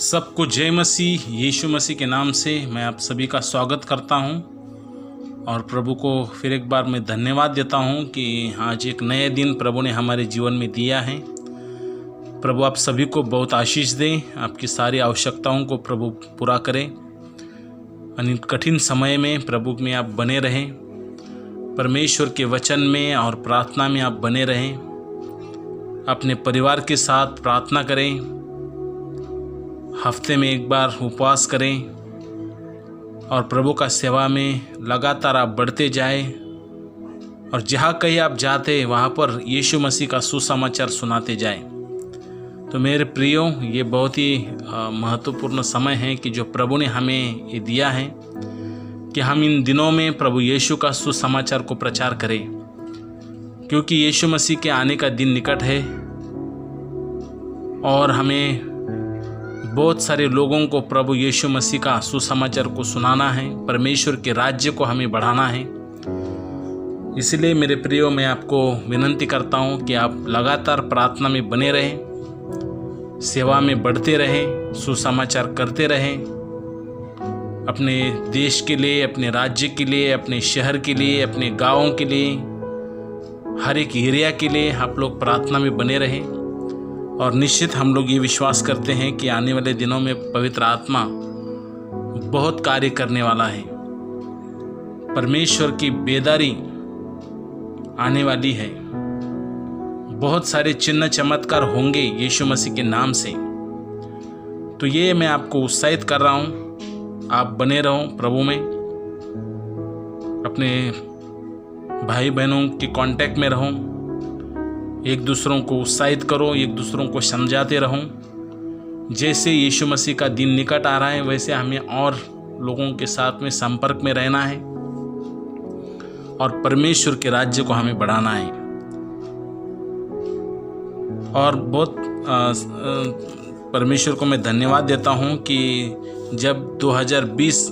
सबको जय मसीह यीशु मसीह के नाम से मैं आप सभी का स्वागत करता हूं और प्रभु को फिर एक बार मैं धन्यवाद देता हूं कि आज एक नए दिन प्रभु ने हमारे जीवन में दिया है। प्रभु आप सभी को बहुत आशीष दें, आपकी सारी आवश्यकताओं को प्रभु पूरा करें। इन कठिन समय में प्रभु में आप बने रहें, परमेश्वर के वचन में और प्रार्थना में आप बने रहें। अपने परिवार के साथ प्रार्थना करें, हफ्ते में एक बार उपवास करें और प्रभु का सेवा में लगातार आप बढ़ते जाएं और जहाँ कहीं आप जाते वहाँ पर यीशु मसीह का सुसमाचार सुनाते जाएं। तो मेरे प्रियो, ये बहुत ही महत्वपूर्ण समय है कि जो प्रभु ने हमें ये दिया है कि हम इन दिनों में प्रभु यीशु का सुसमाचार को प्रचार करें, क्योंकि यीशु मसीह के आने का दिन निकट है और हमें बहुत सारे लोगों को प्रभु यीशु मसीह का सुसमाचार को सुनाना है, परमेश्वर के राज्य को हमें बढ़ाना है। इसलिए मेरे प्रियो, मैं आपको विनती करता हूं कि आप लगातार प्रार्थना में बने रहें, सेवा में बढ़ते रहें, सुसमाचार करते रहें, अपने देश के लिए, अपने राज्य के लिए, अपने शहर के लिए, अपने गाँवों के लिए, हर एक एरिया के लिए आप लोग प्रार्थना में बने रहें। और निश्चित हम लोग ये विश्वास करते हैं कि आने वाले दिनों में पवित्र आत्मा बहुत कार्य करने वाला है। परमेश्वर की बेदारी आने वाली है, बहुत सारे चिन्ह चमत्कार होंगे यीशु मसीह के नाम से। तो ये मैं आपको उत्साहित कर रहा हूँ, आप बने रहो प्रभु में, अपने भाई बहनों के कांटेक्ट में रहो, एक दूसरों को उत्साहित करो, एक दूसरों को समझाते रहो। जैसे यीशु मसीह का दिन निकट आ रहा है वैसे हमें और लोगों के साथ में संपर्क में रहना है और परमेश्वर के राज्य को हमें बढ़ाना है। और बहुत परमेश्वर को मैं धन्यवाद देता हूँ कि जब 2020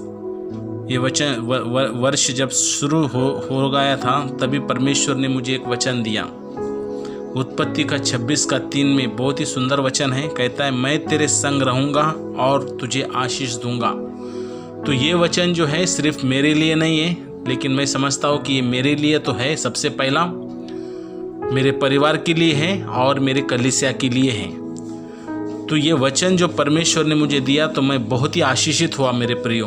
ये वर्ष जब शुरू हो गया था, तभी परमेश्वर ने मुझे एक वचन दिया। उत्पत्ति का 26:3 में बहुत ही सुंदर वचन है, कहता है मैं तेरे संग रहूँगा और तुझे आशीष दूंगा। तो ये वचन जो है सिर्फ मेरे लिए नहीं है, लेकिन मैं समझता हूँ कि ये मेरे लिए तो है, सबसे पहला मेरे परिवार के लिए है और मेरे कलीसिया के लिए है। तो ये वचन जो परमेश्वर ने मुझे दिया तो मैं बहुत ही आशीषित हुआ मेरे प्रियो।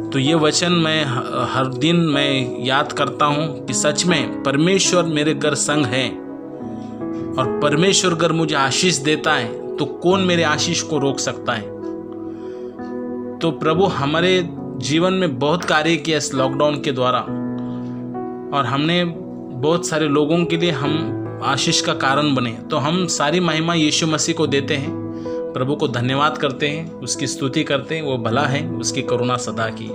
तो ये वचन मैं हर दिन मैं याद करता हूँ कि सच में परमेश्वर मेरे घर संग है और परमेश्वर अगर मुझे आशीष देता है तो कौन मेरे आशीष को रोक सकता है। तो प्रभु हमारे जीवन में बहुत कार्य किया इस लॉकडाउन के द्वारा और हमने बहुत सारे लोगों के लिए हम आशीष का कारण बने। तो हम सारी महिमा यीशु मसीह को देते हैं, प्रभु को धन्यवाद करते हैं, उसकी स्तुति करते हैं, वो भला है, उसकी करुणा सदा की।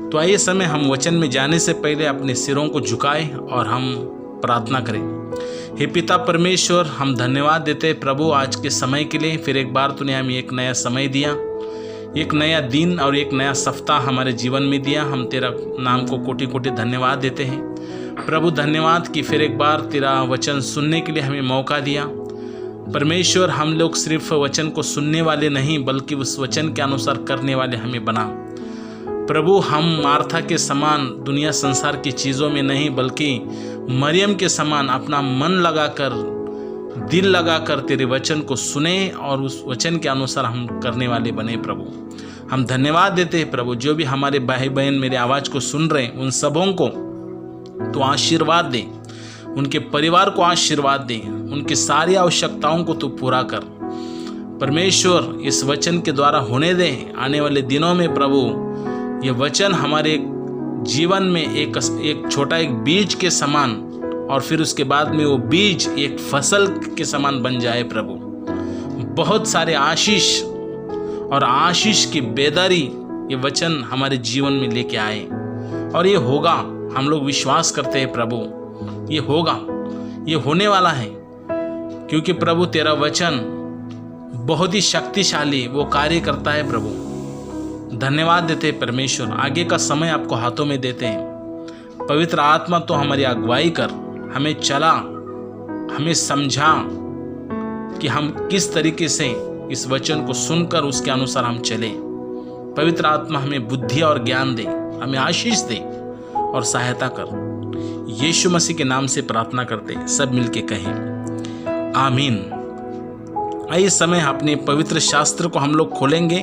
तो आइए समय हम वचन में जाने से पहले अपने सिरों को झुकाएं और हम प्रार्थना करें। हे पिता परमेश्वर, हम धन्यवाद देते हैं प्रभु आज के समय के लिए। फिर एक बार तूने हमें एक नया समय दिया, एक नया दिन और एक नया सप्ताह हमारे जीवन में दिया। हम तेरा नाम को कोटि कोटि धन्यवाद देते हैं प्रभु। धन्यवाद कि फिर एक बार तेरा वचन सुनने के लिए हमें मौका दिया। परमेश्वर, हम लोग सिर्फ वचन को सुनने वाले नहीं बल्कि उस वचन के अनुसार करने वाले हमें बना प्रभु। हम मार्था के समान दुनिया संसार की चीज़ों में नहीं बल्कि मरियम के समान अपना मन लगाकर, दिल लगाकर तेरे वचन को सुने और उस वचन के अनुसार हम करने वाले बने प्रभु। हम धन्यवाद देते हैं प्रभु, जो भी हमारे भाई बहन मेरे आवाज़ को सुन रहे हैं उन सबों को तो आशीर्वाद दे, उनके परिवार को आशीर्वाद दे, उनकी सारी आवश्यकताओं को तू पूरा कर परमेश्वर। इस वचन के द्वारा होने दे आने वाले दिनों में प्रभु, ये वचन हमारे जीवन में एक छोटा एक बीज के समान और फिर उसके बाद में वो बीज एक फसल के समान बन जाए प्रभु। बहुत सारे आशीष और आशीष की बेदारी ये वचन हमारे जीवन में लेके आए और ये होगा। हम लोग विश्वास करते हैं प्रभु, ये होगा, ये होने वाला है, क्योंकि प्रभु तेरा वचन बहुत ही शक्तिशाली वो कार्य करता है प्रभु। धन्यवाद देते हैं परमेश्वर। आगे का समय आपको हाथों में देते हैं। पवित्र आत्मा तो हमारी अगुवाई कर, हमें चला, हमें समझा कि हम किस तरीके से इस वचन को सुनकर उसके अनुसार हम चलें। पवित्र आत्मा हमें बुद्धि और ज्ञान दे, हमें आशीष दे और सहायता कर। यीशु मसीह के नाम से प्रार्थना करते सब मिलके कहें आमीन। आइए समय अपने पवित्र शास्त्र को हम लोग खोलेंगे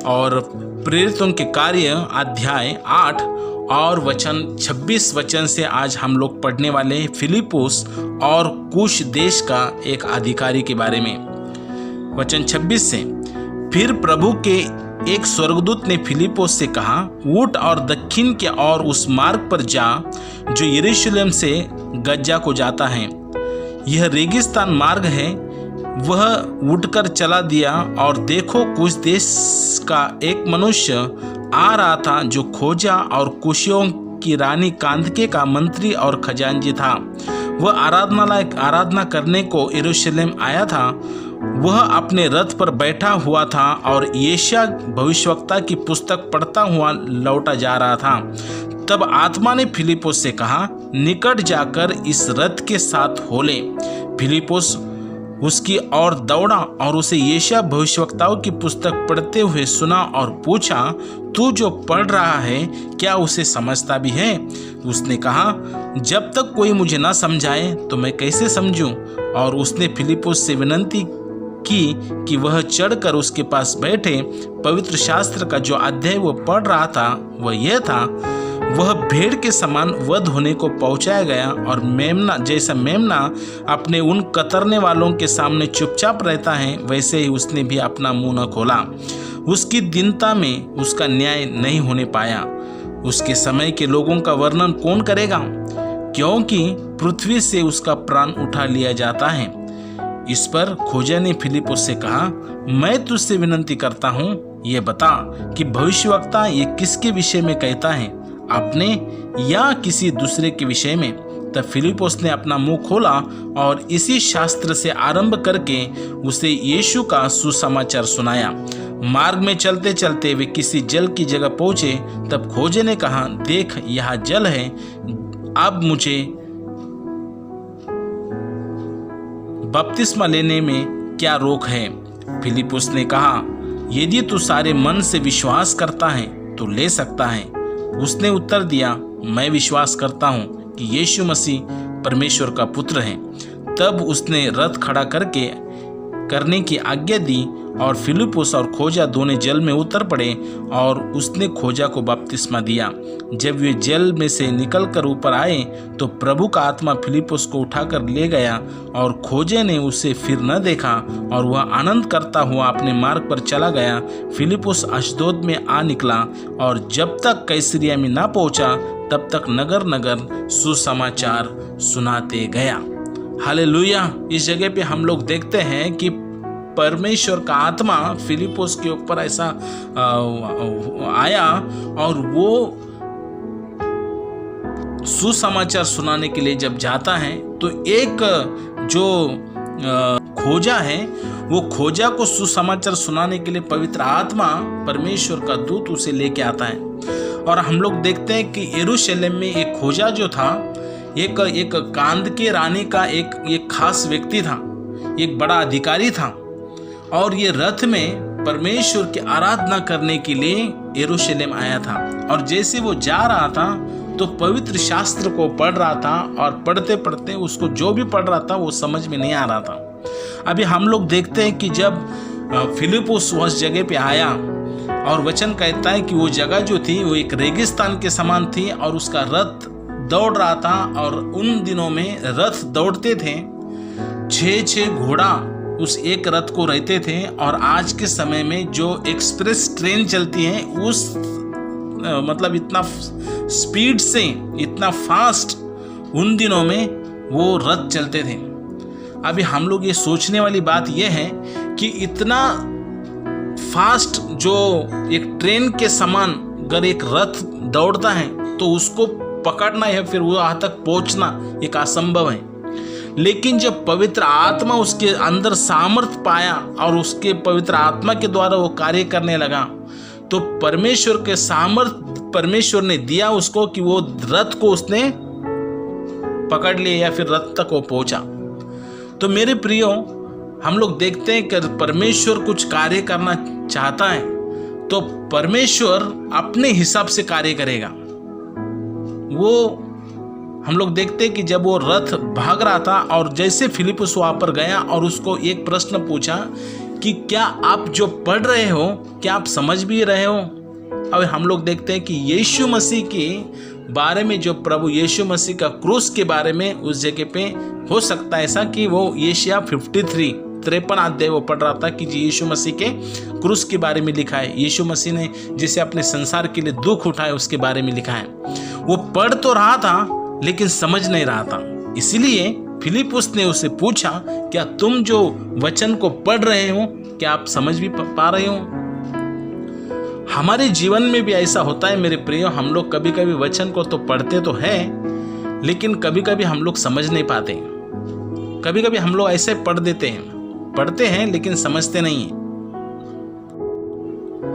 और प्रेरितों के कार्य अध्याय 8 और वचन 26 वचन से आज हम लोग पढ़ने वाले हैं फिलिप्पुस और कुश देश का एक अधिकारी के बारे में। वचन 26 से, फिर प्रभु के एक स्वर्गदूत ने फिलिप्पुस से कहा, उठ और दक्षिण के और उस मार्ग पर जा जो यरूशलेम से गज्जा को जाता है। यह रेगिस्तान मार्ग है। वह उठकर चला दिया और देखो कुश देश का एक मनुष्य आ रहा था जो खोजा और कुशियों की रानी कांदके का मंत्री और खजांची था। वह आराधना करने को यरूशलेम आया था। वह अपने रथ पर बैठा हुआ था और यशायाह भविष्यवक्ता की पुस्तक पढ़ता हुआ लौटा जा रहा था। तब आत्मा ने फिलिप्पुस से कहा, निकट जाकर इस रथ के साथ हो ले। फिलिप्पुस उसकी ओर दौड़ा और उसे यशायाह भविष्यवक्ताओं की पुस्तक पढ़ते हुए सुना और पूछा, तू जो पढ़ रहा है क्या उसे समझता भी है? उसने कहा, जब तक कोई मुझे न समझाए तो मैं कैसे समझूं? और उसने फिलिप्पुस से विनती की कि वह चढ़कर उसके पास बैठे। पवित्र शास्त्र का जो अध्याय वो पढ़ रहा था वह यह था, वह भेड़ के समान वध होने को पहुंचाया गया और मेमना अपने उन कतरने वालों के सामने चुपचाप रहता है, वैसे ही उसने भी अपना मुंह न खोला। उसकी दीनता में उसका न्याय नहीं होने पाया। उसके समय के लोगों का वर्णन कौन करेगा, क्योंकि पृथ्वी से उसका प्राण उठा लिया जाता है। इस पर खोजा ने फिलिप्पुस से कहा, मैं तुझसे विनती करता हूँ, ये बता कि भविष्यवक्ता ये किसके विषय में कहता है, अपने या किसी दूसरे के विषय में? तब फिलिप्पुस ने अपना मुंह खोला और इसी शास्त्र से आरंभ करके उसे यीशु का सुसमाचार सुनाया। मार्ग में चलते चलते वे किसी जल की जगह पहुंचे। तब खोजे ने कहा, देख यहाँ जल है, अब मुझे बपतिस्मा लेने में क्या रोक है? फिलिप्पुस ने कहा, यदि तू सारे मन से विश्वास करता है तो ले सकता है। उसने उत्तर दिया, मैं विश्वास करता हूँ कि यीशु मसीह परमेश्वर का पुत्र है। तब उसने रथ खड़ा करने की आज्ञा दी और फिलिप्पुस और खोजा दोनों जल में उतर पड़े और उसने खोजा को बपतिस्मा दिया। जब वे जल में से निकलकर ऊपर आए तो प्रभु का आत्मा फिलिप्पुस को उठाकर ले गया और खोजे ने उसे फिर न देखा और वह आनंद करता हुआ अपने मार्ग पर चला गया। फिलिप्पुस अशदोद में आ निकला और जब तक कैसरिया में न पहुंचा तब तक नगर नगर सुसमाचार सुनाते गया। हालेलुया। इस जगह पे हम लोग देखते हैं कि परमेश्वर का आत्मा फिलिप्पुस के ऊपर ऐसा आया और वो सुसमाचार सुनाने के लिए जब जाता है तो एक जो खोजा है वो खोजा को सुसमाचार सुनाने के लिए पवित्र आत्मा परमेश्वर का दूत उसे लेके आता है। और हम लोग देखते हैं कि यरूशलेम में एक खोजा जो था एक कांदके रानी का एक खास व्यक्ति था, एक बड़ा अधिकारी था और ये रथ में परमेश्वर की आराधना करने के लिए यरूशलेम आया था। और जैसे वो जा रहा था तो पवित्र शास्त्र को पढ़ रहा था और पढ़ते पढ़ते उसको जो भी पढ़ रहा था वो समझ में नहीं आ रहा था। अभी हम लोग देखते हैं कि जब फिलिप्पुस उस जगह पे आया और वचन कहता है कि वो जगह जो थी वो एक रेगिस्तान के समान थी और उसका रथ दौड़ रहा था। और उन दिनों में रथ दौड़ते थे, 6 घोड़ा उस एक रथ को रहते थे। और आज के समय में जो एक्सप्रेस ट्रेन चलती है उस मतलब इतना स्पीड से इतना फास्ट उन दिनों में वो रथ चलते थे। अभी हम लोग ये सोचने वाली बात यह है कि इतना फास्ट जो एक ट्रेन के समान अगर एक रथ दौड़ता है तो उसको पकड़ना या फिर वहाँ तक पहुँचना एक असंभव है। लेकिन जब पवित्र आत्मा उसके अंदर सामर्थ पाया और उसके पवित्र आत्मा के द्वारा वो कार्य करने लगा तो परमेश्वर के सामर्थ परमेश्वर ने दिया उसको कि वो रथ को उसने पकड़ लिया या फिर रथ तक वो पहुंचा। तो मेरे प्रियो, हम लोग देखते हैं कि परमेश्वर कुछ कार्य करना चाहता है तो परमेश्वर अपने हिसाब से कार्य करेगा। वो हम लोग देखते हैं कि जब वो रथ भाग रहा था और जैसे फिलिपुस वहाँ पर गया और उसको एक प्रश्न पूछा कि क्या आप जो पढ़ रहे हो क्या आप समझ भी रहे हो। अब हम लोग देखते हैं कि यीशु मसीह के बारे में, जो प्रभु यीशु मसीह का क्रूस के बारे में उस जगह पे हो सकता है ऐसा कि वो यशायाह 53 अध्याय वो पढ़ रहा था कि जी यीशु मसीह के क्रूस के बारे में लिखा है, यीशु मसीह ने जिसे अपने संसार के लिए दुख उठाए उसके बारे में लिखा है। वो पढ़ तो रहा था लेकिन समझ नहीं रहा था, इसीलिए फिलिपुस ने उसे पूछा क्या तुम जो वचन को पढ़ रहे हो क्या आप समझ भी पा रहे हो। हमारे जीवन में भी ऐसा होता है मेरे प्रियो, हम लोग कभी कभी वचन को तो पढ़ते तो हैं लेकिन कभी कभी हम लोग समझ नहीं पाते। कभी कभी हम लोग ऐसे पढ़ते हैं लेकिन समझते नहीं हैं।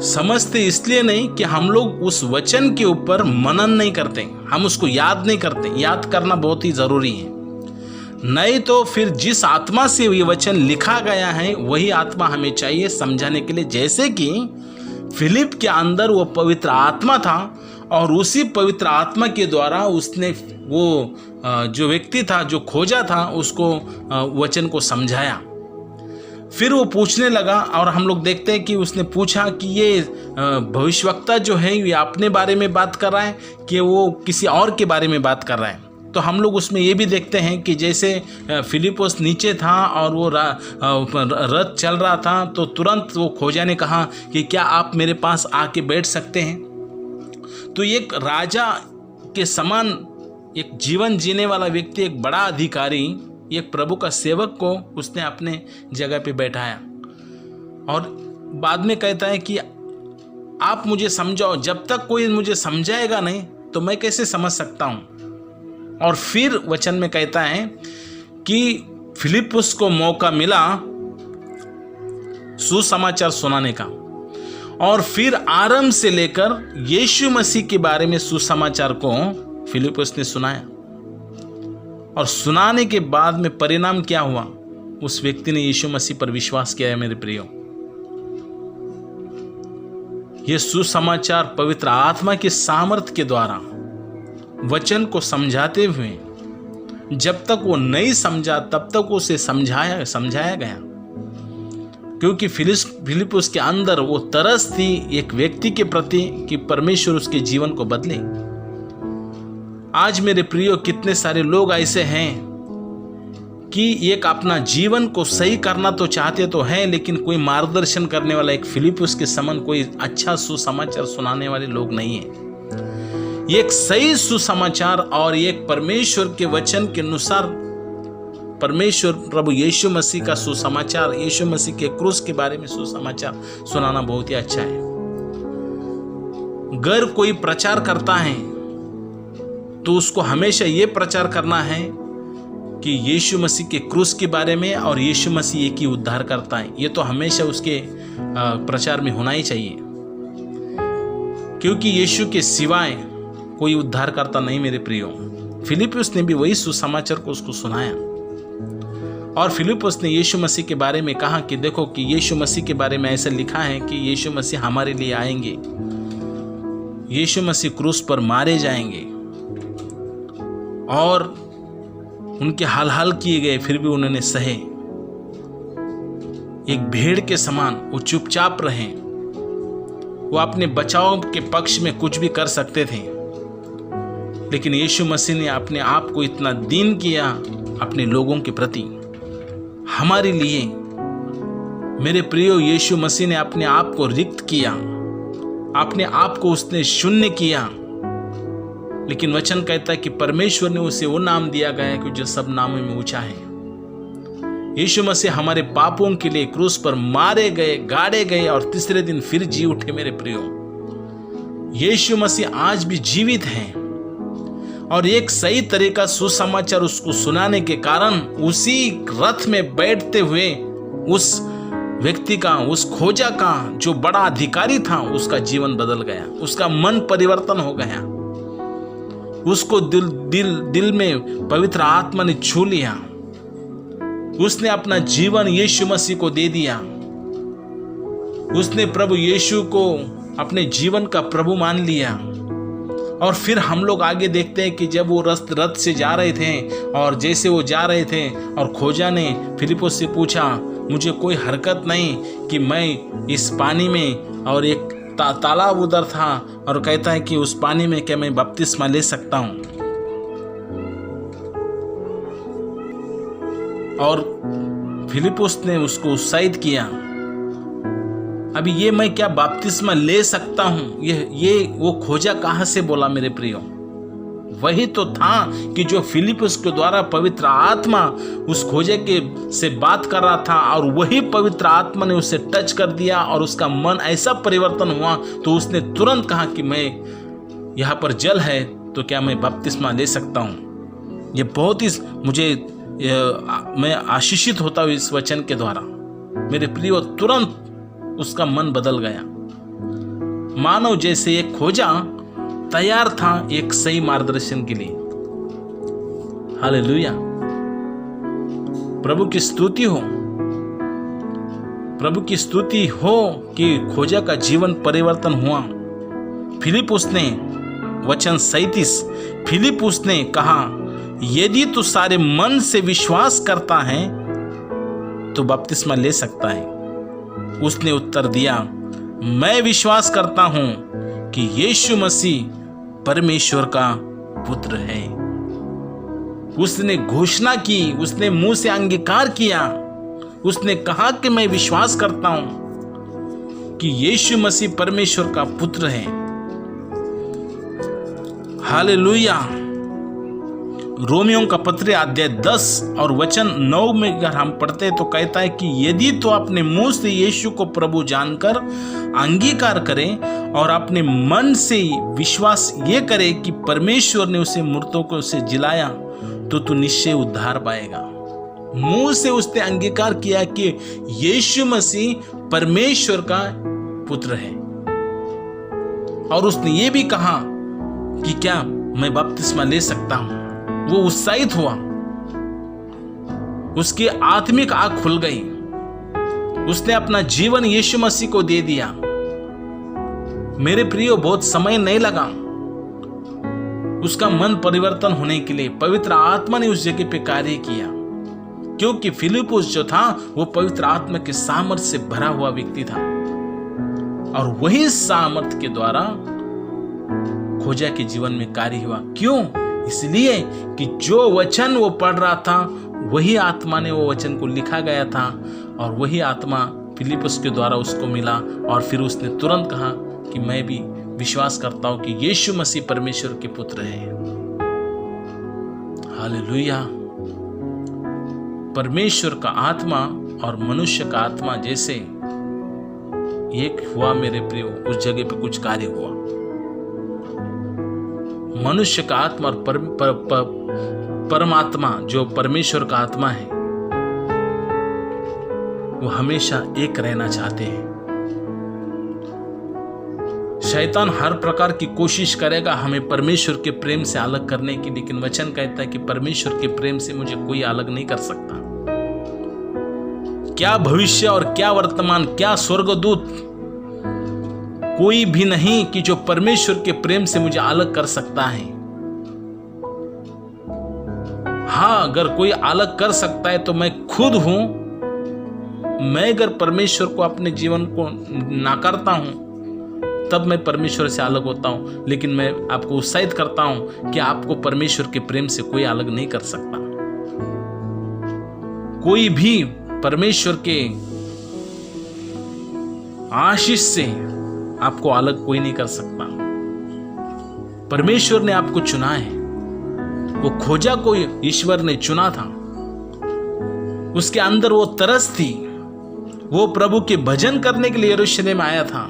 समझते इसलिए नहीं कि हम लोग उस वचन के ऊपर मनन नहीं करते, हम उसको याद नहीं करते। याद करना बहुत ही जरूरी है, नहीं तो फिर जिस आत्मा से ये वचन लिखा गया है वही आत्मा हमें चाहिए समझाने के लिए। जैसे कि फिलिप के अंदर वो पवित्र आत्मा था और उसी पवित्र आत्मा के द्वारा उसने वो जो व्यक्ति था जो खोजा था उसको वचन को समझाया। फिर वो पूछने लगा और हम लोग देखते हैं कि उसने पूछा कि ये भविष्यवक्ता जो है ये अपने बारे में बात कर रहा है कि वो किसी और के बारे में बात कर रहा है। तो हम लोग उसमें ये भी देखते हैं कि जैसे फिलिपुस नीचे था और वो रथ चल रहा था तो तुरंत वो खोजा ने कहा कि क्या आप मेरे पास आके बैठ सकते हैं। तो एक राजा के समान एक जीवन जीने वाला व्यक्ति, एक बड़ा अधिकारी, एक प्रभु का सेवक को उसने अपने जगह पे बैठाया और बाद में कहता है कि आप मुझे समझाओ, जब तक कोई मुझे समझाएगा नहीं तो मैं कैसे समझ सकता हूँ। और फिर वचन में कहता है कि फिलिपुस को मौका मिला सुसमाचार सुनाने का और फिर आरंभ से लेकर यीशु मसीह के बारे में सुसमाचार को फिलिपुस ने सुनाया। और सुनाने के बाद में परिणाम क्या हुआ, उस व्यक्ति ने यीशु मसीह पर विश्वास किया है। मेरे प्रियो, यह सुसमाचार पवित्र आत्मा के सामर्थ्य के द्वारा वचन को समझाते हुए जब तक वो नहीं समझा तब तक उसे समझाया गया, क्योंकि फिलिपुस के अंदर वो तरस थी एक व्यक्ति के प्रति कि परमेश्वर उसके जीवन को बदले। आज मेरे प्रियो, कितने सारे लोग ऐसे हैं कि एक अपना जीवन को सही करना तो चाहते तो हैं लेकिन कोई मार्गदर्शन करने वाला, एक फिलिपुस के समान कोई अच्छा सुसमाचार सुनाने वाले लोग नहीं है। एक सही सुसमाचार और एक परमेश्वर के वचन के अनुसार परमेश्वर प्रभु यीशु मसीह का सुसमाचार, यीशु मसीह के क्रूस के बारे में सुसमाचार सुनाना बहुत ही अच्छा है। अगर कोई प्रचार करता है तो उसको हमेशा ये प्रचार करना है कि यीशु मसीह के क्रूस के बारे में और यीशु मसीह एक ही उद्धार करता है। ये तो हमेशा उसके प्रचार में होना ही चाहिए, क्योंकि यीशु के सिवाय कोई उद्धार करता नहीं। मेरे प्रियो, फिलिपुस ने भी वही सुसमाचार को उसको सुनाया और फिलिपुस ने यीशु मसीह के बारे में कहा कि देखो कि यीशु मसीह के बारे में ऐसा लिखा है कि यीशु मसीह हमारे लिए आएंगे, यीशु मसीह क्रूस पर मारे जाएंगे और उनके हाल किए गए फिर भी उन्होंने सहे। एक भेड़ के समान वो चुपचाप रहे, वो अपने बचाव के पक्ष में कुछ भी कर सकते थे, लेकिन यीशु मसीह ने अपने आप को इतना दीन किया अपने लोगों के प्रति हमारे लिए। मेरे प्रियो, यीशु मसीह ने अपने आप को रिक्त किया, अपने आप को उसने शून्य किया, लेकिन वचन कहता है कि परमेश्वर ने उसे वो नाम दिया गया है कि जो सब नामों में ऊंचा है। यीशु मसीह हमारे पापों के लिए क्रूस पर मारे गए, गाड़े गए और तीसरे दिन फिर जी उठे। मेरे प्रियो, यीशु मसीह आज भी जीवित हैं और एक सही तरीका सुसमाचार उसको सुनाने के कारण उसी रथ में बैठते हुए उस व्यक्ति का, उस खोजा का जो बड़ा अधिकारी था, उसका जीवन बदल गया, उसका मन परिवर्तन हो गया, उसको दिल में पवित्र आत्मा ने छू लिया, उसने अपना जीवन यीशु मसीह को दे दिया। उसने प्रभु यीशु को अपने जीवन का प्रभु मान लिया। और फिर हम लोग आगे देखते हैं कि जब वो रथ से जा रहे थे, और जैसे वो जा रहे थे और खोजा ने फिलिपुस से पूछा, मुझे कोई हरकत नहीं कि मैं इस पानी में, और एक तालाब उधर था, और कहता है कि उस पानी में क्या मैं बपतिस्मा ले सकता हूँ। और फिलिपुस ने उसको उत्साहित किया, अभी ये मैं क्या बपतिस्मा ले सकता हूँ? ये वो खोजा कहाँ से बोला मेरे प्रियो? वही तो था कि जो फिलिपुस के द्वारा पवित्र आत्मा उस खोजे के से बात कर रहा था, और वही पवित्र आत्मा ने उसे टच कर दिया और उसका मन ऐसा परिवर्तन हुआ, तो उसने तुरंत कहा कि मैं यहाँ पर जल है तो क्या मैं बपतिस्मा ले सकता हूँ। ये बहुत ही मैं आशीषित होता हूँ इस वचन के द्वारा मेरे प्रियो। तुरंत उसका मन बदल गया, मानो जैसे एक खोजा तैयार था एक सही मार्गदर्शन के लिए। हालेलुया, प्रभु की स्तुति हो, प्रभु की स्तुति हो कि खोजा का जीवन परिवर्तन हुआ। फिलिपुस ने वचन 37 फिलिपुस ने कहा, यदि तू सारे मन से विश्वास करता है तो बपतिस्मा ले सकता है। उसने उत्तर दिया, मैं विश्वास करता हूं कि यीशु मसीह परमेश्वर का पुत्र है। उसने घोषणा की, उसने मुंह से अंगीकार किया, उसने कहा कि मैं विश्वास करता हूं कि यीशु मसीह परमेश्वर का पुत्र है। हालेलुया। रोमियों का पत्र अध्याय 10 और वचन 9 में अगर हम पढ़ते हैं तो कहता है कि यदि तो अपने मुंह से यीशु को प्रभु जानकर अंगीकार करें और अपने मन से विश्वास ये करे कि परमेश्वर ने उसे मृतों को से जिलाया, तो तू निश्चय उद्धार पाएगा। मुंह से उसने अंगीकार किया कि यीशु मसीह परमेश्वर का पुत्र है, और उसने ये भी कहा कि क्या मैं बपतिस्मा ले सकता हूं। वो उत्साहित हुआ, उसकी आत्मिक आंख खुल गई, उसने अपना जीवन यीशु मसीह को दे दिया। मेरे प्रियो, बहुत समय नहीं लगा उसका मन परिवर्तन होने के लिए। पवित्र आत्मा ने उस जगह पे कार्य किया, क्योंकि फिलिपुस जो था वो पवित्र आत्मा के सामर्थ्य से भरा हुआ व्यक्ति था, और वही सामर्थ्य के द्वारा खोजा के जीवन में कार्य हुआ। क्यों? इसलिए कि जो वचन वो पढ़ रहा था वही आत्मा ने वो वचन को लिखा गया था, और वही आत्मा फिलिपुस के द्वारा उसको मिला, और फिर उसने तुरंत कहा कि मैं भी विश्वास करता हूं कि यीशु मसीह परमेश्वर के पुत्र है। हालेलुया। परमेश्वर का आत्मा और मनुष्य का आत्मा जैसे एक हुआ मेरे प्रियो, उस जगह पे कुछ कार्य हुआ। मनुष्य का आत्मा और परमात्मा जो परमेश्वर का आत्मा है, वो हमेशा एक रहना चाहते हैं। शैतान हर प्रकार की कोशिश करेगा हमें परमेश्वर के प्रेम से अलग करने की, लेकिन वचन कहता है कि परमेश्वर के प्रेम से मुझे कोई अलग नहीं कर सकता। क्या भविष्य और क्या वर्तमान, क्या स्वर्गदूत, कोई भी नहीं कि जो परमेश्वर के प्रेम से मुझे अलग कर सकता है। हाँ, अगर कोई अलग कर सकता है तो मैं खुद हूं। मैं अगर परमेश्वर को अपने जीवन को नाकारता हूं तब मैं परमेश्वर से अलग होता हूं, लेकिन मैं आपको उत्साहित करता हूं कि आपको परमेश्वर के प्रेम से कोई अलग नहीं कर सकता। कोई भी परमेश्वर के आशीष से आपको अलग कोई नहीं कर सकता। परमेश्वर ने आपको चुना है। वो खोजा को ईश्वर ने चुना था, उसके अंदर वो तरस थी। वो प्रभु के भजन करने के लिए यरूशलेम में आया था।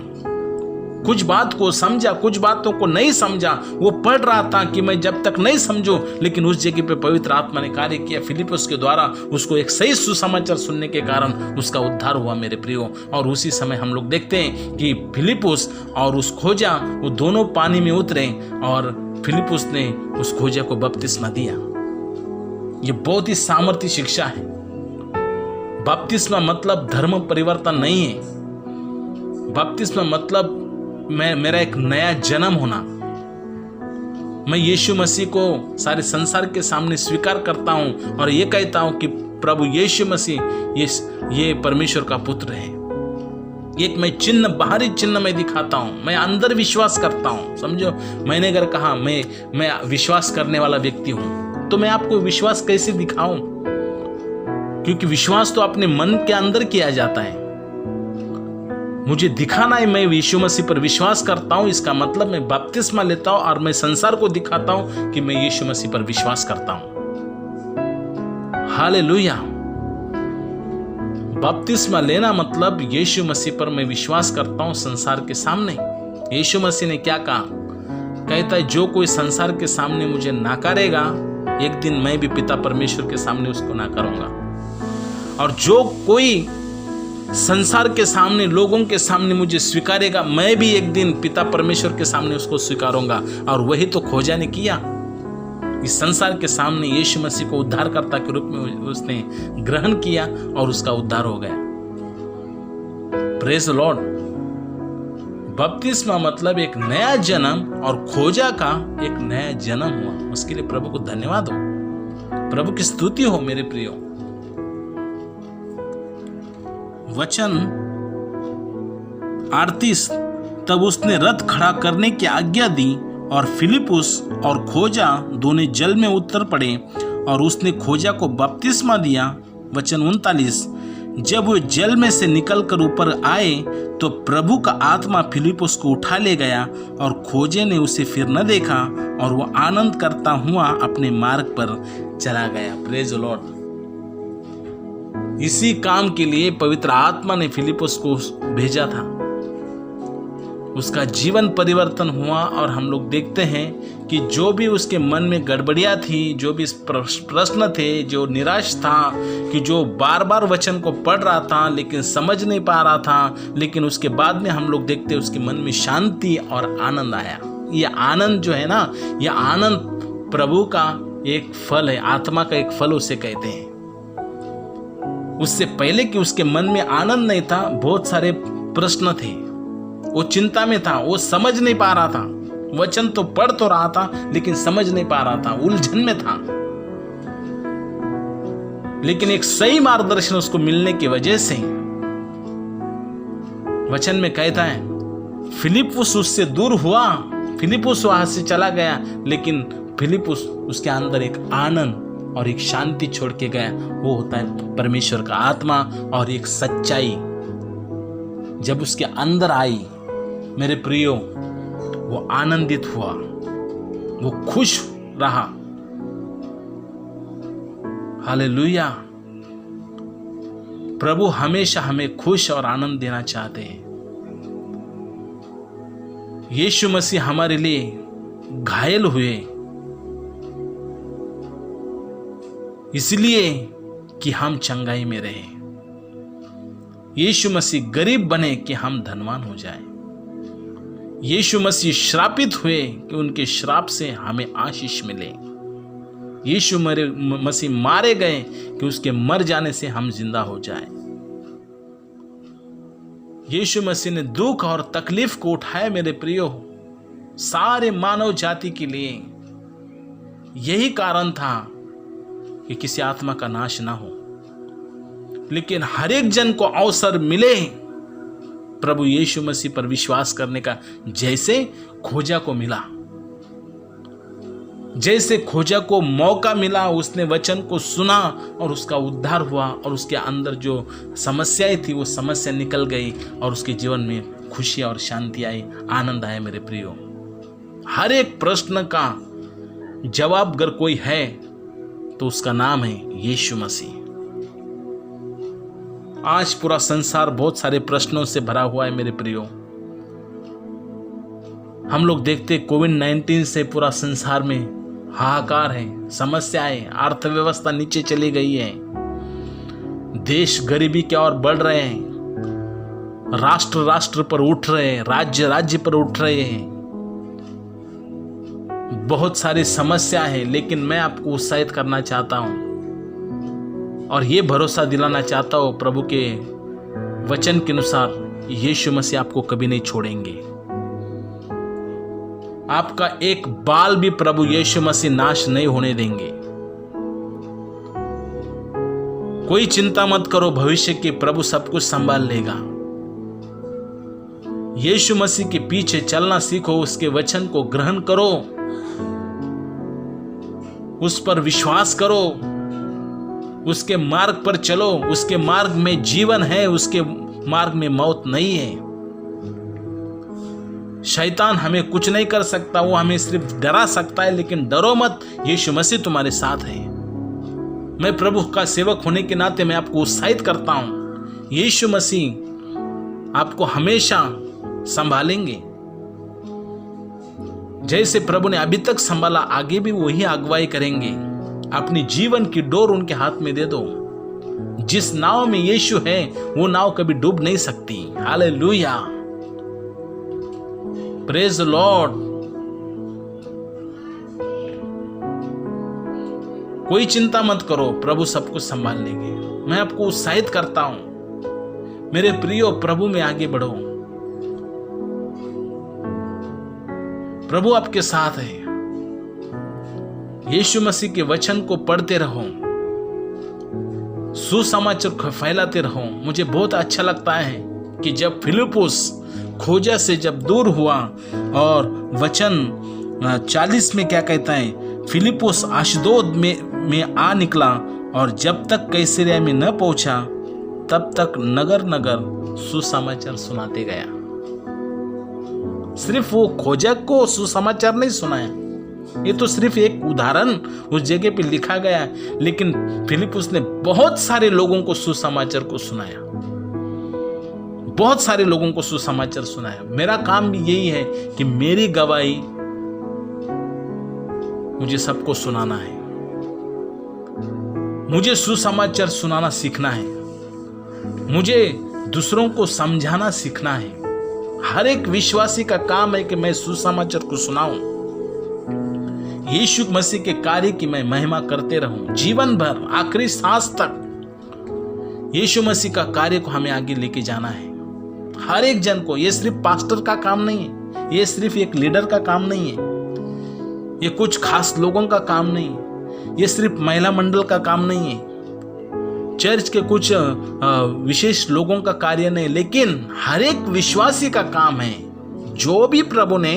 कुछ बात को समझा, कुछ बातों को नहीं समझा। वो पढ़ रहा था कि मैं जब तक नहीं समझूं, लेकिन उस जगह पे पवित्र आत्मा ने कार्य किया। फिलिपुस के द्वारा उसको एक सही सुसमाचार सुनने के कारण उसका उद्धार हुआ मेरे प्रियो। और उसी समय हम लोग देखते हैं कि फिलिपुस और उस खोजा वो दोनों पानी में उतरे, और फिलिपुस ने उस खोजा को बपतिस्मा दिया। ये बहुत ही सामर्थ्य शिक्षा है। बपतिस्मा मतलब धर्म परिवर्तन नहीं है। बपतिस्मा मतलब मेरा एक नया जन्म होना। मैं यीशु मसीह को सारे संसार के सामने स्वीकार करता हूं और ये कहता हूं कि प्रभु यीशु मसीह ये परमेश्वर का पुत्र है। एक मैं चिन्ह, बाहरी चिन्ह मैं दिखाता हूं, मैं अंदर विश्वास करता हूं। समझो, मैंने अगर कहा मैं विश्वास करने वाला व्यक्ति हूं, तो मैं आपको विश्वास कैसे दिखाऊं? क्योंकि विश्वास तो अपने मन के अंदर किया जाता है। मुझे दिखाना है मैं यीशु मसीह पर विश्वास करता हूं, इसका मतलब मैं बपतिस्मा लेता हूं और मैं संसार को दिखाता हूं कि मैं यीशु मसीह पर विश्वास करता हूं। हालेलुया। बपतिस्मा लेना मतलब यीशु मसीह पर मैं विश्वास करता हूं संसार के सामने। यीशु मसीह ने क्या कहा? कहता है जो कोई संसार के सामने मुझे नकारेगा, एक दिन मैं भी पिता परमेश्वर के सामने उसको नकारूंगा। और जो कोई संसार के सामने, लोगों के सामने मुझे स्वीकारेगा, मैं भी एक दिन पिता परमेश्वर के सामने उसको स्वीकारूंगा। और वही तो खोजा ने किया। इस संसार के सामने यीशु मसीह को उद्धारकर्ता के रूप में उसने ग्रहण किया और उसका उद्धार हो गया। Praise the Lord. बपतिस्मा मतलब एक नया जन्म और खोजा का एक नया जन्म हुआ। उसके लिए प्रभु को धन्यवाद हो, प्रभु की स्तुति हो मेरे प्रियो। वचन 38, तब उसने रथ खड़ा करने की आज्ञा दी और फिलिपुस और खोजा दोनों जल में उतर पड़े और उसने खोजा को बपतिस्मा दिया। वचन 39, जब वो जल में से निकलकर ऊपर आए तो प्रभु का आत्मा फिलिपुस को उठा ले गया और खोजे ने उसे फिर न देखा और वो आनंद करता हुआ अपने मार्ग पर चला गया। Praise the Lord. इसी काम के लिए पवित्र आत्मा ने फिलिपुस को भेजा था। उसका जीवन परिवर्तन हुआ और हम लोग देखते हैं कि जो भी उसके मन में गड़बड़ियाँ थी, जो भी प्रश्न थे, जो निराश था, कि जो बार बार वचन को पढ़ रहा था लेकिन समझ नहीं पा रहा था, लेकिन उसके बाद में हम लोग देखते हैं उसके मन में शांति और आनंद आया। ये आनंद जो है ना, ये आनंद प्रभु का एक फल है, आत्मा का एक फल उसे कहते हैं। उससे पहले कि उसके मन में आनंद नहीं था, बहुत सारे प्रश्न थे, वो चिंता में था, वो समझ नहीं पा रहा था। वचन तो पढ़ तो रहा था लेकिन समझ नहीं पा रहा था, उलझन में था। लेकिन एक सही मार्गदर्शन उसको मिलने की वजह से वचन में कहता है फिलिपुस उससे दूर हुआ, फिलिपुस वहां से चला गया, लेकिन फिलिपुस उसके अंदर एक आनंद और एक शांति छोड़ के गया। वो होता है परमेश्वर का आत्मा और एक सच्चाई जब उसके अंदर आई मेरे प्रियो, वो आनंदित हुआ, वो खुश रहा। हालेलुया। प्रभु हमेशा हमें खुश और आनंद देना चाहते हैं। यीशु मसीह हमारे लिए घायल हुए इसलिए कि हम चंगाई में रहें। यीशु मसीह गरीब बने कि हम धनवान हो जाएं। यीशु मसीह श्रापित हुए कि उनके श्राप से हमें आशीष मिले। यीशु मसीह मारे गए कि उसके मर जाने से हम जिंदा हो जाएं। यीशु मसीह ने दुख और तकलीफ को उठाया मेरे प्रियो, सारे मानव जाति के लिए। यही कारण था कि किसी आत्मा का नाश ना हो, लेकिन हर एक जन को अवसर मिले प्रभु यीशु मसीह पर विश्वास करने का, जैसे खोजा को मिला। जैसे खोजा को मौका मिला, उसने वचन को सुना और उसका उद्धार हुआ और उसके अंदर जो समस्याएं थी वो समस्या निकल गई और उसके जीवन में खुशी और शांति आई, आनंद आया मेरे प्रियो। हर एक प्रश्न का जवाब अगर कोई है तो उसका नाम है यीशु मसीह। आज पूरा संसार बहुत सारे प्रश्नों से भरा हुआ है मेरे प्रियो। हम लोग देखते कोविड-19 से पूरा संसार में हाहाकार है, समस्याएं, अर्थव्यवस्था नीचे चली गई है, देश गरीबी की ओर बढ़ रहे हैं, राष्ट्र राष्ट्र पर उठ रहे हैं, राज्य राज्य पर उठ रहे हैं, बहुत सारी समस्या है। लेकिन मैं आपको उत्साहित करना चाहता हूं और ये भरोसा दिलाना चाहता हूँ प्रभु के वचन के अनुसार, यीशु मसीह आपको कभी नहीं छोड़ेंगे। आपका एक बाल भी प्रभु यीशु मसीह नाश नहीं होने देंगे। कोई चिंता मत करो भविष्य की, प्रभु सब कुछ संभाल लेगा। यीशु मसीह के पीछे चलना सीखो, उसके वचन को ग्रहण करो, उस पर विश्वास करो, उसके मार्ग पर चलो। उसके मार्ग में जीवन है, उसके मार्ग में मौत नहीं है। शैतान हमें कुछ नहीं कर सकता, वो हमें सिर्फ डरा सकता है, लेकिन डरो मत, यीशु मसीह तुम्हारे साथ है। मैं प्रभु का सेवक होने के नाते मैं आपको उत्साहित करता हूं, यीशु मसीह आपको हमेशा संभालेंगे। जैसे प्रभु ने अभी तक संभाला, आगे भी वही अगुवाई करेंगे। अपनी जीवन की डोर उनके हाथ में दे दो। जिस नाव में यीशु है वो नाव कभी डूब नहीं सकती। Hallelujah, praise the Lord. कोई चिंता मत करो, प्रभु सब कुछ संभाल लेंगे। मैं आपको उत्साहित करता हूं मेरे प्रियो, प्रभु में आगे बढ़ो। प्रभु आपके साथ है। यीशु मसीह के वचन को पढ़ते रहो, सुसमाचार को फैलाते रहो। मुझे बहुत अच्छा लगता है कि जब फिलिप्पुस खोजा से जब दूर हुआ और वचन 40 में क्या कहता है, फिलिप्पुस अशदोद में आ निकला और जब तक कैसरिया में न पहुंचा तब तक नगर नगर सुसमाचार सुनाते गया। सिर्फ वो खोजा को सुसमाचार नहीं सुनाया, ये तो सिर्फ एक उदाहरण उस जगह पे लिखा गया, लेकिन फिलिप्पुस ने बहुत सारे लोगों को सुसमाचार को सुनाया, बहुत सारे लोगों को सुसमाचार सुनाया। मेरा काम भी यही है कि मेरी गवाही मुझे सबको सुनाना है, मुझे सुसमाचार सुनाना सीखना है, मुझे दूसरों को समझाना सीखना है। हर एक विश्वासी का काम है कि मैं सुसमाचार को सुनाऊं, यीशु मसीह के कार्य की मैं महिमा करते रहूं जीवन भर, आखिरी सांस तक। यीशु मसीह का कार्य को हमें आगे लेके जाना है हर एक जन को। ये सिर्फ पास्टर का काम नहीं है, ये सिर्फ एक लीडर का काम नहीं है, ये कुछ खास लोगों का काम नहीं है, ये सिर्फ महिला मंडल का काम नहीं है, चर्च के कुछ विशेष लोगों का कार्य नहीं, लेकिन हर एक विश्वासी का काम है। जो भी प्रभु ने,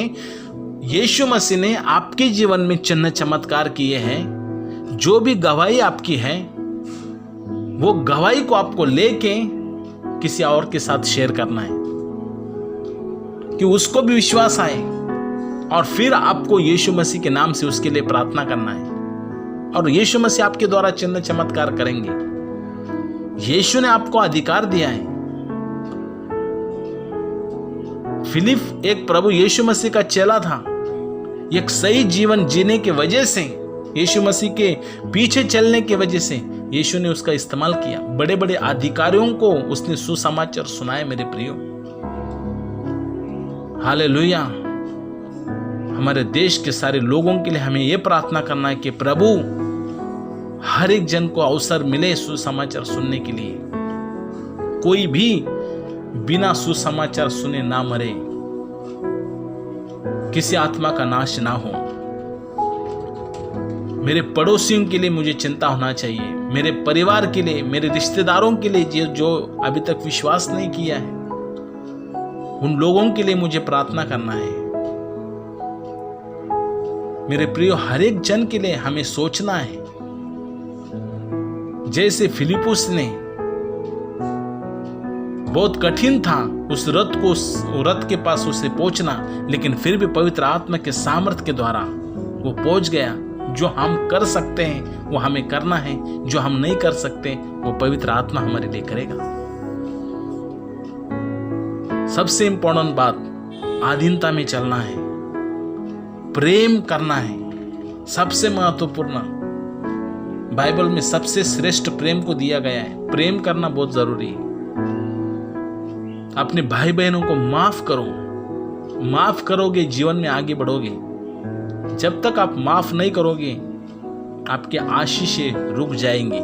यीशु मसीह ने आपके जीवन में चिन्ह चमत्कार किए हैं, जो भी गवाही आपकी है, वो गवाही को आपको लेके किसी और के साथ शेयर करना है कि उसको भी विश्वास आए, और फिर आपको यीशु मसीह के नाम से उसके लिए प्रार्थना करना है, और यीशु मसीह आपके द्वारा चिन्ह चमत्कार करेंगे। यीशु ने आपको अधिकार दिया है। फिलिप एक प्रभु यीशु मसीह का चेला था। एक सही जीवन जीने के वजह से, यीशु मसीह के पीछे चलने की वजह से यीशु ने उसका इस्तेमाल किया। बड़े बड़े अधिकारियों को उसने सुसमाचार सुनाए। मेरे प्रियो, हालेलुया। हमारे देश के सारे लोगों के लिए हमें यह प्रार्थना करना है कि प्रभु हर एक जन को अवसर मिले सुसमाचार सुनने के लिए। कोई भी बिना सुसमाचार सुने ना मरे, किसी आत्मा का नाश ना हो। मेरे पड़ोसियों के लिए मुझे चिंता होना चाहिए, मेरे परिवार के लिए, मेरे रिश्तेदारों के लिए जो अभी तक विश्वास नहीं किया है, उन लोगों के लिए मुझे प्रार्थना करना है। मेरे प्रियो, हर एक जन के लिए हमें सोचना है। जैसे फिलिप्पुस ने, बहुत कठिन था उस रथ के पास उसे पहुंचना, लेकिन फिर भी पवित्र आत्मा के सामर्थ्य के द्वारा वो पहुंच गया। जो हम कर सकते हैं वो हमें करना है, जो हम नहीं कर सकते वो पवित्र आत्मा हमारे लिए करेगा। सबसे इंपॉर्टेंट बात, आधीनता में चलना है, प्रेम करना है। सबसे महत्वपूर्ण, बाइबल में सबसे श्रेष्ठ प्रेम को दिया गया है। प्रेम करना बहुत जरूरी है। अपने भाई बहनों को माफ करो। माफ करोगे जीवन में आगे बढ़ोगे। जब तक आप माफ नहीं करोगे, आपके आशीषें रुक जाएंगी।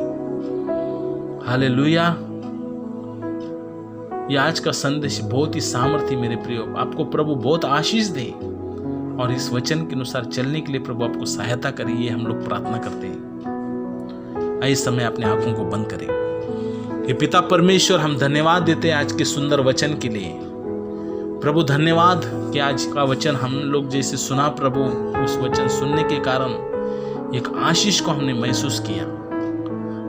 हालेलुया। ये आज का संदेश बहुत ही सामर्थी मेरे प्रियो, आपको प्रभु बहुत आशीष दे और इस वचन के अनुसार चलने के लिए प्रभु आपको सहायता करे, ये हम लोग प्रार्थना करते हैं। आइए समय अपने आंखों को बंद करें। हे पिता परमेश्वर, हम धन्यवाद देते हैं आज के सुंदर वचन के लिए। प्रभु धन्यवाद कि आज का वचन हम लोग जैसे सुना प्रभु, उस वचन सुनने के कारण एक आशीष को हमने महसूस किया।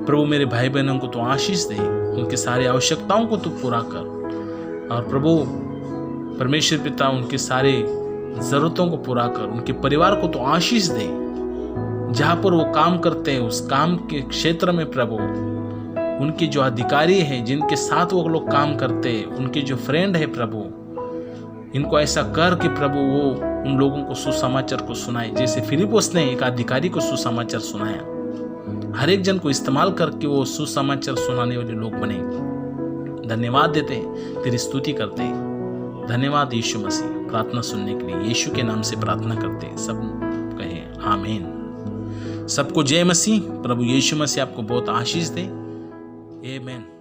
प्रभु मेरे भाई बहनों को तो आशीष दे, उनकी सारी आवश्यकताओं को तो पूरा कर, और प्रभु परमेश्वर पिता उनके सारे ज़रूरतों को पूरा कर, उनके परिवार को तो आशीष दे। जहाँ पर वो काम करते हैं उस काम के क्षेत्र में प्रभु उनके जो अधिकारी हैं, जिनके साथ वो लोग काम करते हैं, उनके जो फ्रेंड है प्रभु, इनको ऐसा कर कि प्रभु वो उन लोगों को सुसमाचार को सुनाए, जैसे फिलिप्पुस ने एक अधिकारी को सुसमाचार सुनाया। हर एक जन को इस्तेमाल करके वो सुसमाचार सुनाने वाले लोग बने। धन्यवाद देते हैं, तेरी स्तुति करते हैं। धन्यवाद यीशु मसीह, प्रार्थना सुनने के लिए यीशु के नाम से प्रार्थना करते हैं। सब कहे आमीन। सबको जय मसीह। प्रभु यीशु मसीह आपको बहुत आशीष दे। आमीन।